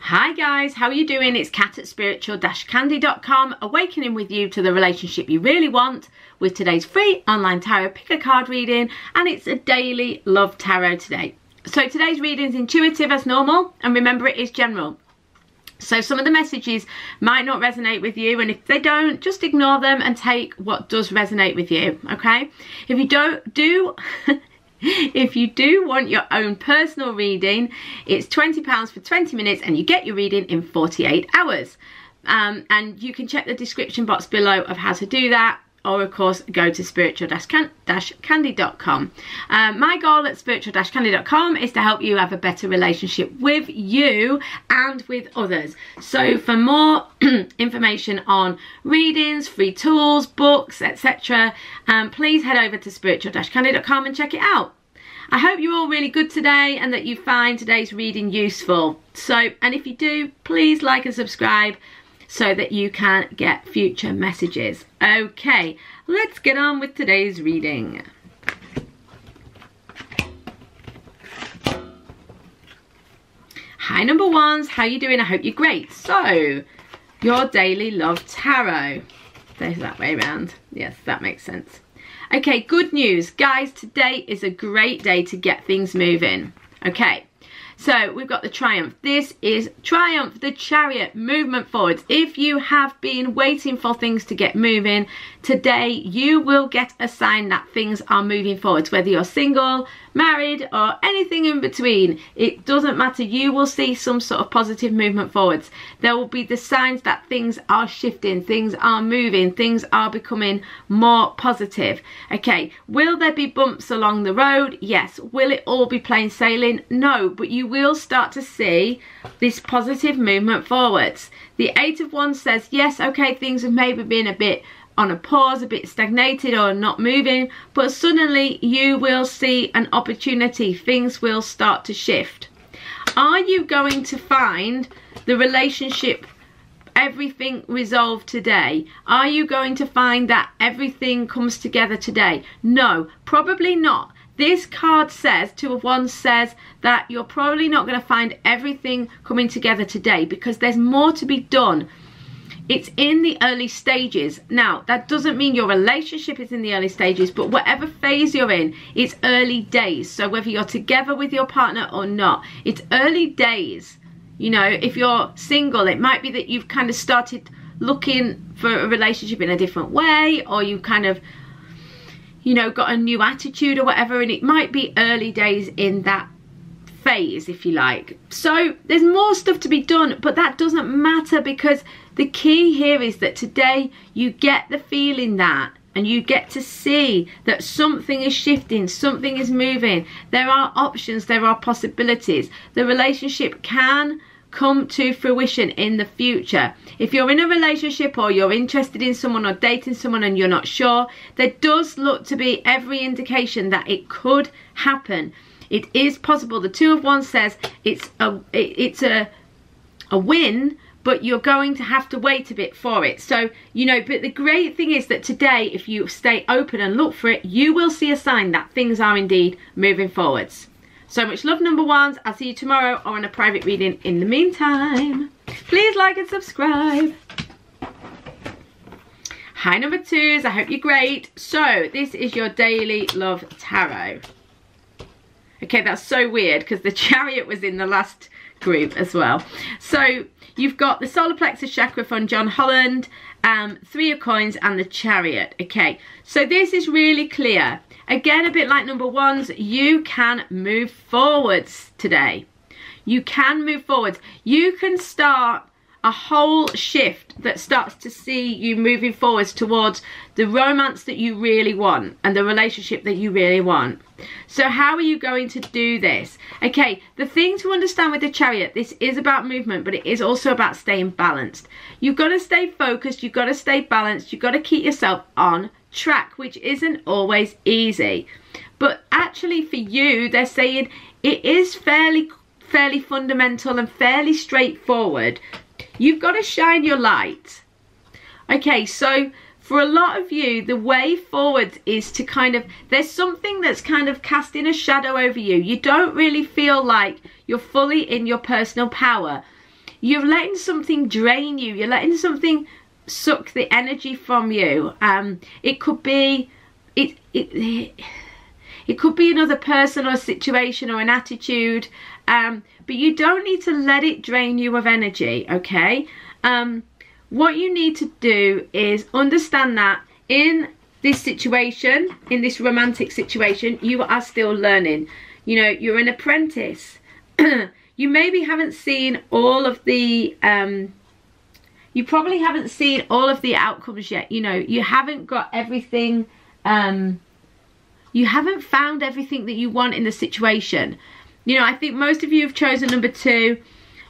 Hi guys, how are you doing? It's Kat at spiritual-candy.com, awakening with you to the relationship you really want with today's free online tarot pick a card reading, and it's a daily love tarot today. So today's reading is intuitive as normal, and remember it is general. So some of the messages might not resonate with you, and if they don't, just ignore them and take what does resonate with you, okay? If you do want your own personal reading, it's £20 for 20 minutes and you get your reading in 48 hours. And you can check the description box below of how to do that, or of course go to spiritual-candy.com. My goal at spiritual-candy.com is to help you have a better relationship with you and with others. So for more information on readings, free tools, books, etc., please head over to spiritual-candy.com and check it out. I hope you're all really good today and that you find today's reading useful. And if you do, please like and subscribe so that you can get future messages. Okay, let's get on with today's reading. Hi number ones, how you doing? I hope you're great. So, your daily love tarot. There's that way around. Yes, that makes sense. Okay, good news. Guys, today is a great day to get things moving. Okay, so we've got the Triumph. This is Triumph, the Chariot, movement forwards. If you have been waiting for things to get moving, today you will get a sign that things are moving forwards. Whether you're single, married, or anything in between, it doesn't matter. You will see some sort of positive movement forwards. There will be the signs that things are shifting, things are moving, things are becoming more positive. Okay, will there be bumps along the road? Yes. Will it all be plain sailing? No, but you will start to see this positive movement forwards. The Eight of Wands says, yes, okay, things have maybe been a bit on a pause, a bit stagnated or not moving, but suddenly you will see an opportunity. Things will start to shift. Are you going to find the relationship, everything resolved today? Are you going to find that everything comes together today? No, probably not. This card says, Two of Wands says that you're probably not going to find everything coming together today because there's more to be done. It's in the early stages. Now, that doesn't mean your relationship is in the early stages, but whatever phase you're in, it's early days. So whether you're together with your partner or not, it's early days. You know, if you're single, it might be that you've kind of started looking for a relationship in a different way, or you kind of, you know, got a new attitude or whatever, and it might be early days in that phase, if you like. So there's more stuff to be done, but that doesn't matter, because the key here is that today you get the feeling that, and you get to see that something is shifting, something is moving. There are options, there are possibilities. The relationship can come to fruition in the future. If you're in a relationship, or you're interested in someone or dating someone and you're not sure, there does look to be every indication that it could happen. It is possible. The Two of Wands says it's a win, but you're going to have to wait a bit for it. So, you know, but the great thing is that today, if you stay open and look for it, you will see a sign that things are indeed moving forwards. So much love, number ones. I'll see you tomorrow or on a private reading. In the meantime, please like and subscribe. Hi number twos, I hope you're great. So this is your daily love tarot. Okay, that's so weird because the Chariot was in the last group as well. So you've got the solar plexus chakra from John Holland, Three of Coins, and the Chariot. Okay, so this is really clear. Again, a bit like number ones, you can move forwards today. You can move forwards. You can start a whole shift that starts to see you moving forwards towards the romance that you really want and the relationship that you really want. So how are you going to do this? Okay, the thing to understand with the Chariot, this is about movement, but it is also about staying balanced. You've got to stay focused, you've got to stay balanced, you've got to keep yourself on track, which isn't always easy. But actually for you, they're saying it is fairly fundamental and fairly straightforward. You've got to shine your light. Okay, so for a lot of you, the way forward is to kind of, there's something that's kind of casting a shadow over you. You don't really feel like you're fully in your personal power. you're letting something drain you. You're letting something suck the energy from you. It could be it could be another person or a situation or an attitude, but you don't need to let it drain you of energy, okay? What you need to do is understand that in this situation, in this romantic situation, you are still learning. You know, you're an apprentice. You maybe haven't seen all of the you probably haven't seen all of the outcomes yet. You know, you haven't got everything, you haven't found everything that you want in the situation. You know, I think most of you have chosen number 2.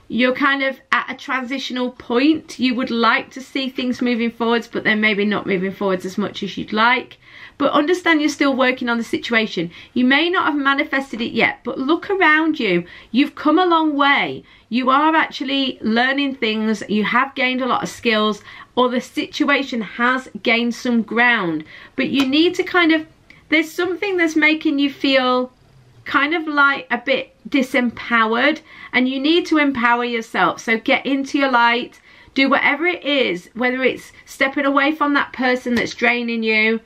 You're kind of at a transitional point. You would like to see things moving forwards, but they're maybe not moving forwards as much as you'd like. But understand you're still working on the situation. You may not have manifested it yet, but look around you. You've come a long way. You are actually learning things. You have gained a lot of skills, or the situation has gained some ground. But you need to kind of, there's something that's making you feel kind of like a bit disempowered, and you need to empower yourself. So get into your light, do whatever it is, whether it's stepping away from that person that's draining you,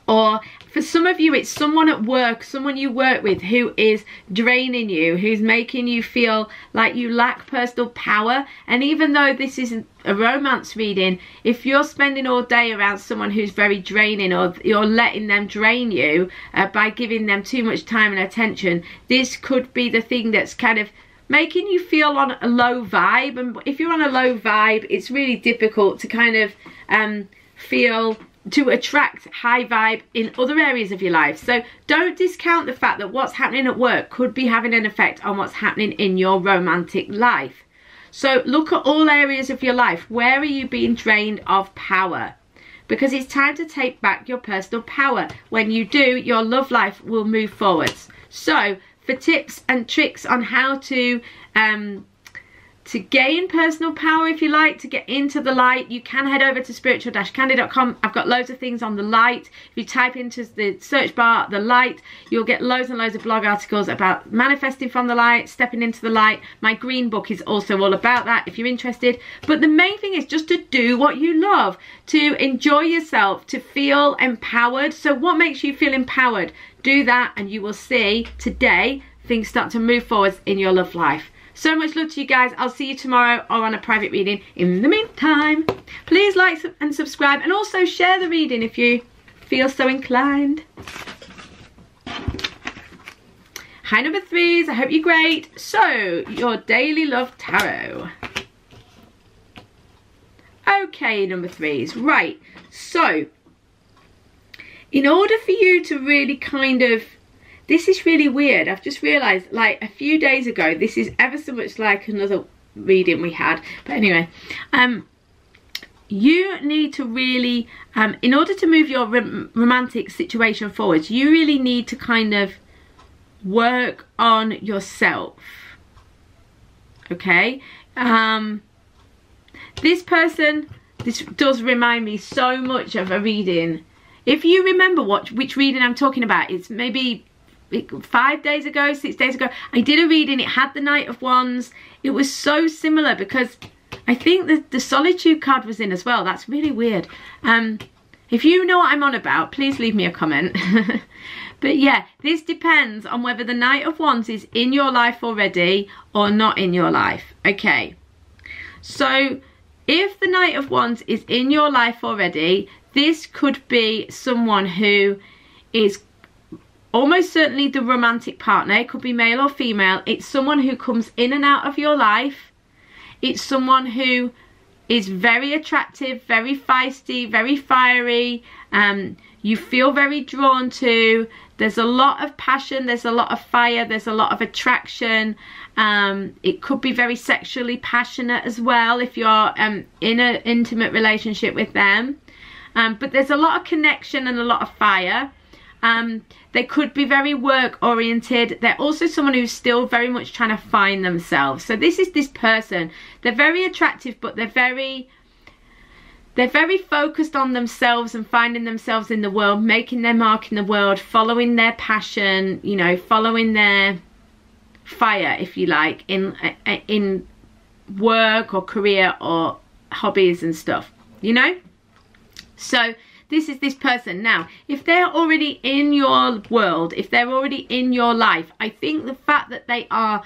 or for some of you it's someone at work, someone you work with who is draining you, who's making you feel like you lack personal power. And even though this isn't a romance reading, if you're spending all day around someone who's very draining, or you're letting them drain you by giving them too much time and attention, this could be the thing that's kind of making you feel on a low vibe. And if you're on a low vibe, it's really difficult to kind of to attract high vibe in other areas of your life. So don't discount the fact that what's happening at work could be having an effect on what's happening in your romantic life. So look at all areas of your life. Where are you being drained of power? Because it's time to take back your personal power. When you do, your love life will move forwards. So for tips and tricks on how to gain personal power, if you like, to get into the light, you can head over to spiritual-candy.com. I've got loads of things on the light. If you type into the search bar the light, you'll get loads and loads of blog articles about manifesting from the light, stepping into the light. My green book is also all about that if you're interested. But the main thing is just to do what you love, to enjoy yourself, to feel empowered. So what makes you feel empowered? Do that, and you will see today things start to move forwards in your love life. So much love to you guys. I'll see you tomorrow or on a private reading. In the meantime, please like and subscribe, and also share the reading if you feel so inclined. Hi number 3s, I hope you're great. So, your daily love tarot. Okay, number 3s, right. So, in order for you to really kind of, this is really weird. I've just realised, like a few days ago, this is ever so much like another reading we had. But anyway, you need to really, in order to move your romantic situation forwards, you really need to kind of work on yourself. Okay? This person, this does remind me so much of a reading. If you remember which reading I'm talking about, it's maybe 5 days ago, 6 days ago, I did a reading. It had the Knight of Wands. It was so similar because I think the Solitude card was in as well. That's really weird. If you know what I'm on about, please leave me a comment. But yeah, this depends on whether the Knight of Wands is in your life already or not in your life. Okay, so if the Knight of Wands is in your life already, this could be someone who is almost certainly the romantic partner. It could be male or female. It's someone who comes in and out of your life. It's someone who is very attractive, very feisty, very fiery. You feel very drawn to. There's a lot of passion. There's a lot of fire. There's a lot of attraction. It could be very sexually passionate as well if you're in an intimate relationship with them. But there's a lot of connection and a lot of fire. They could be very work oriented. They're also someone who's still very much trying to find themselves. So this is this person. They're very attractive, but they're very focused on themselves and finding themselves in the world, making their mark in the world, following their passion, you know, following their fire, if you like, in work or career or hobbies and stuff, you know? So this is this person. Now, if they're already in your world, if they're already in your life, I think the fact that they are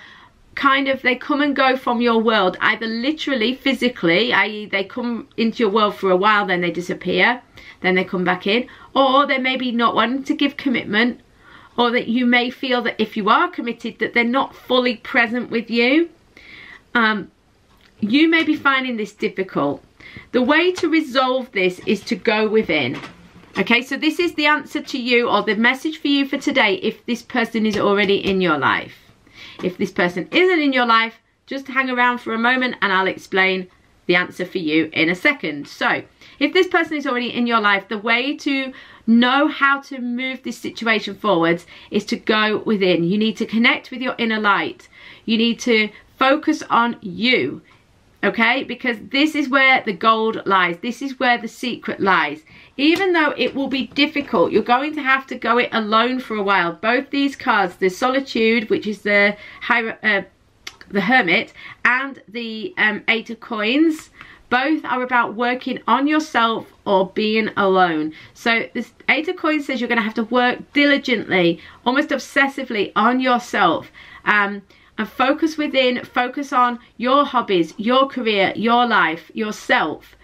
kind of, they come and go from your world, either literally, physically, i.e. they come into your world for a while, then they disappear, then they come back in, or they may be not wanting to give commitment, or that you may feel that if you are committed that they're not fully present with you. You may be finding this difficult. The way to resolve this is to go within. Okay, so this is the answer to you, or the message for you for today, if this person is already in your life. If this person isn't in your life, just hang around for a moment and I'll explain the answer for you in a second. So, if this person is already in your life, the way to know how to move this situation forwards is to go within. You need to connect with your inner light. You need to focus on you. Okay, because this is where the gold lies. This is where the secret lies. Even though it will be difficult, you're going to have to go it alone for a while. Both these cards, the Solitude, which is the Hermit, and the Eight of Coins, both are about working on yourself or being alone. So this Eight of Coins says you're going to have to work diligently, almost obsessively on yourself. And focus within, focus on your hobbies, your career, your life, yourself.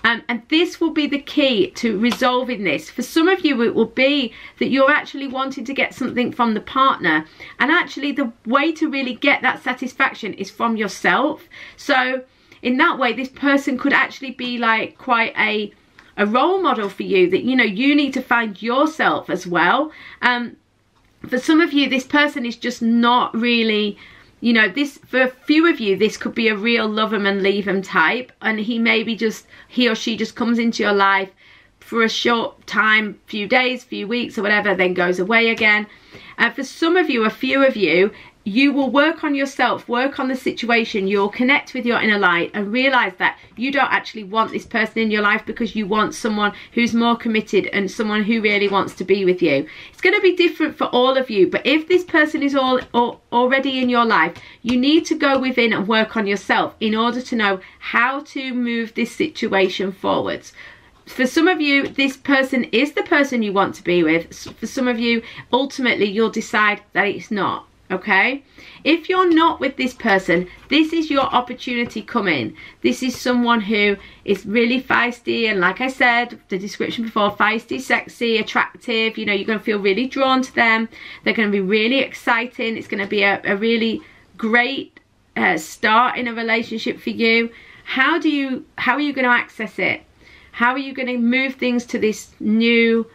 And this will be the key to resolving this. For some of you, it will be that you're actually wanting to get something from the partner. And actually, the way to really get that satisfaction is from yourself. So in that way, this person could actually be like quite a role model for you, that, you know, you need to find yourself as well. For some of you, this person is just not really, you know, this, for a few of you, this could be a real love 'em and leave 'em type, and he or she just comes into your life for a short time, few days, few weeks or whatever, then goes away again. For some of you, a few of you, you will work on yourself, work on the situation, you'll connect with your inner light and realize that you don't actually want this person in your life, because you want someone who's more committed and someone who really wants to be with you. It's going to be different for all of you, but if this person is already in your life, you need to go within and work on yourself in order to know how to move this situation forwards. For some of you, this person is the person you want to be with. For some of you, ultimately, you'll decide that it's not. Okay, if you're not with this person, this is your opportunity coming. This is someone who is really feisty, and like I said, the description before, feisty, sexy, attractive. You know, you're going to feel really drawn to them. They're going to be really exciting. It's going to be a really great start in a relationship for you. How are you going to access it? How are you going to move things to this new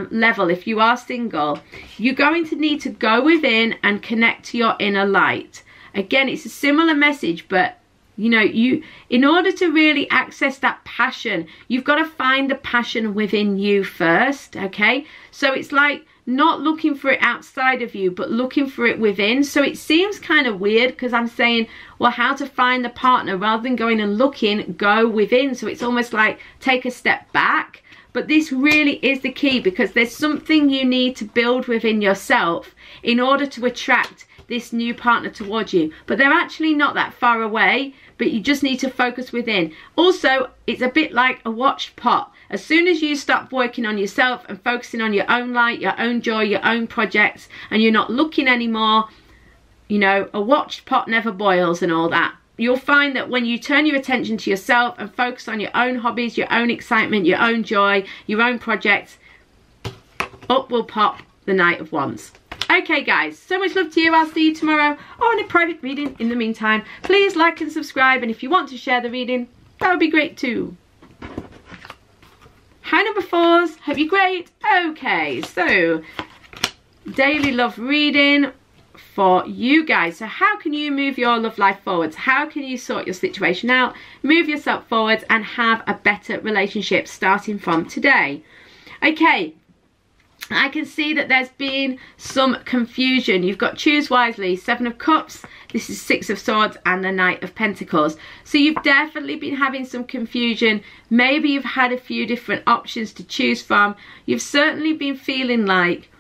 level? If you are single, you're going to need to go within and connect to your inner light. Again, it's a similar message, but you know, in order to really access that passion, you've got to find the passion within you first. Okay, so it's like not looking for it outside of you, but looking for it within. So it seems kind of weird, because I'm saying, well, how to find the partner, rather than going and looking, go within. So it's almost like take a step back. But this really is the key, because there's something you need to build within yourself in order to attract this new partner towards you. But they're actually not that far away, but you just need to focus within. Also, it's a bit like a watched pot. As soon as you start working on yourself and focusing on your own light, your own joy, your own projects, and you're not looking anymore, you know, a watched pot never boils and all that. You'll find that when you turn your attention to yourself and focus on your own hobbies, your own excitement, your own joy, your own projects, up will pop the Knight of Wands. Okay guys, so much love to you. I'll see you tomorrow on a private reading. In the meantime, please like and subscribe, and if you want to share the reading, that would be great too. Hi number 4s, hope you're great. Okay, so daily love reading for you guys. So how can you move your love life forwards? How can you sort your situation out, move yourself forwards, and have a better relationship starting from today? Okay, I can see that there's been some confusion. You've got choose wisely, 7 of Cups, this is 6 of Swords, and the Knight of Pentacles. So you've definitely been having some confusion. Maybe you've had a few different options to choose from. You've certainly been feeling like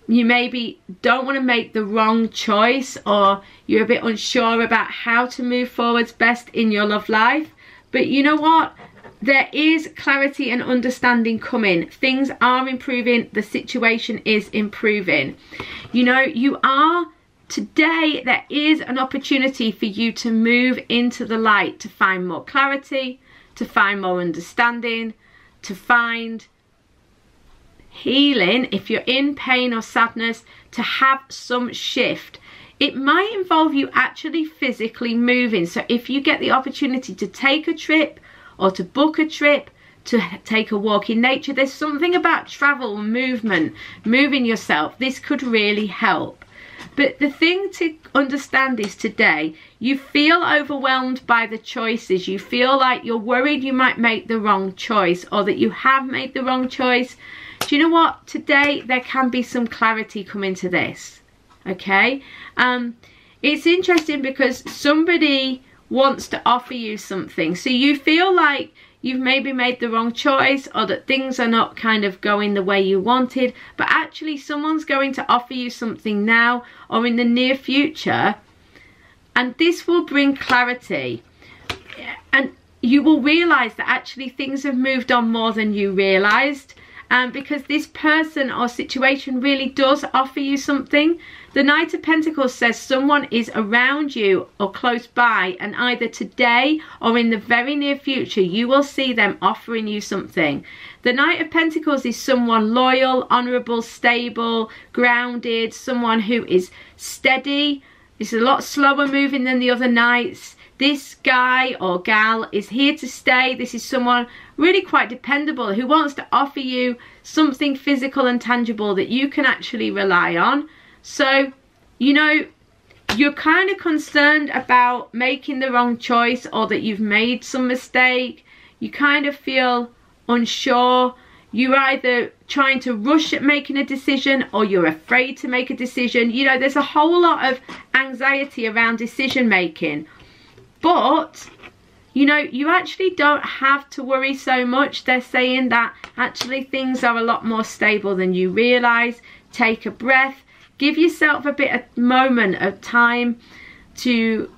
you maybe don't want to make the wrong choice, or you're a bit unsure about how to move forwards best in your love life. But you know what? There is clarity and understanding coming. Things are improving. The situation is improving. You know, you are today, there is an opportunity for you to move into the light, to find more clarity, to find more understanding, to find healing. If you're in pain or sadness, to have some shift. It might involve you actually physically moving. So if you get the opportunity to take a trip, or to book a trip, to take a walk in nature, there's something about travel, movement, moving yourself. This could really help. But the thing to understand is today, you feel overwhelmed by the choices. You feel like you're worried you might make the wrong choice, or that you have made the wrong choice. Do you know what? Today, there can be some clarity coming to this, okay? It's interesting because somebody wants to offer you something. So you feel like you've maybe made the wrong choice, or that things are not kind of going the way you wanted, but actually someone's going to offer you something now or in the near future, and this will bring clarity, and you will realize that actually things have moved on more than you realized, because this person or situation really does offer you something. The Knight of Pentacles says someone is around you or close by, and either today or in the very near future you will see them offering you something. The Knight of Pentacles is someone loyal, honourable, stable, grounded, someone who is steady. It's a lot slower moving than the other knights. This guy or gal is here to stay. This is someone really quite dependable who wants to offer you something physical and tangible that you can actually rely on. So, you know, you're kind of concerned about making the wrong choice, or that you've made some mistake. You kind of feel unsure. You're either trying to rush at making a decision, or you're afraid to make a decision. You know, there's a whole lot of anxiety around decision making. But, you know, you actually don't have to worry so much. They're saying that actually things are a lot more stable than you realise. Take a breath. Give yourself a bit of moment of time to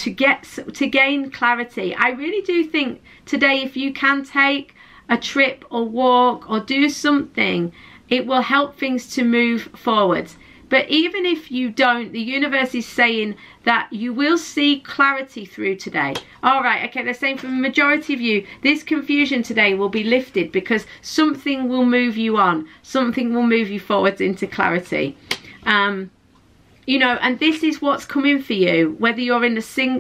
gain clarity. I really do think today, if you can take a trip or walk or do something, it will help things to move forward. But even if you don't, the universe is saying that you will see clarity through today. All right, okay, they're saying for the majority of you, this confusion today will be lifted, because something will move you on. Something will move you forwards into clarity. You know, and this is what's coming for you. Whether you're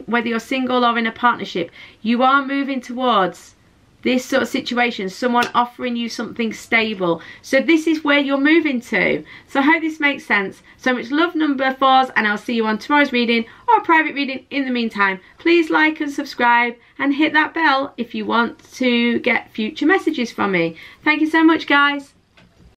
whether you're single or in a partnership, you are moving towards this sort of situation, someone offering you something stable. So this is where you're moving to. So I hope this makes sense. So much love, number 4s, and I'll see you on tomorrow's reading or a private reading. In the meantime, please like and subscribe and hit that bell if you want to get future messages from me. Thank you so much, guys.